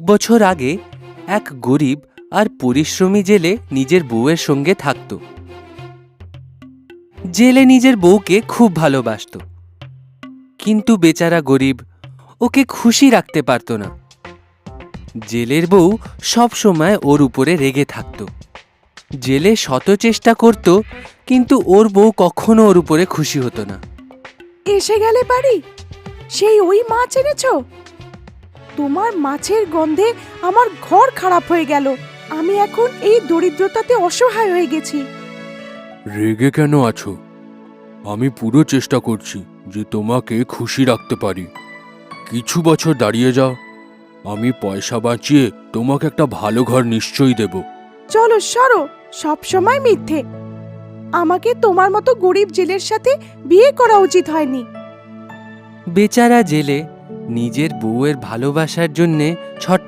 বছর আগে এক গরিব আর পরিশ্রমী জেলে নিজের বউয়ের সঙ্গে থাকত। জেলে নিজের বউকে খুব ভালোবাসতো, কিন্তু বেচারা গরিব ওকে খুশি রাখতে পারত না। জেলের বউ সব সময় ওর উপরে রেগে থাকত। জেলে শত চেষ্টা করত, কিন্তু ওর বউ কখনো ওর উপরে খুশি হতো না। এসে গেলে বাড়ি, সেই ওই মাছ এনেছো? তোমার মাছের গন্ধে আমার ঘর খারাপ হয়ে গেল। আমি এখন এই দরিদ্রতাতে অসহায় হয়ে গেছি। রেগে কেন আছো? আমি পুরো চেষ্টা করছি যে তোমাকে খুশি রাখতে পারি। কিছু বছর দাঁড়িয়ে যাও, আমি পয়সা বাঁচিয়ে তোমাকে একটা ভালো ঘর নিশ্চয়ই দেব। চলো সরো, সব সময় মিথ্যে। আমাকে তোমার মতো গরিব জেলের সাথে বিয়ে করা উচিত হয়নি। বেচারা জেলে নিজের বউয়ের ভালোবাসার জন্যে ছটফট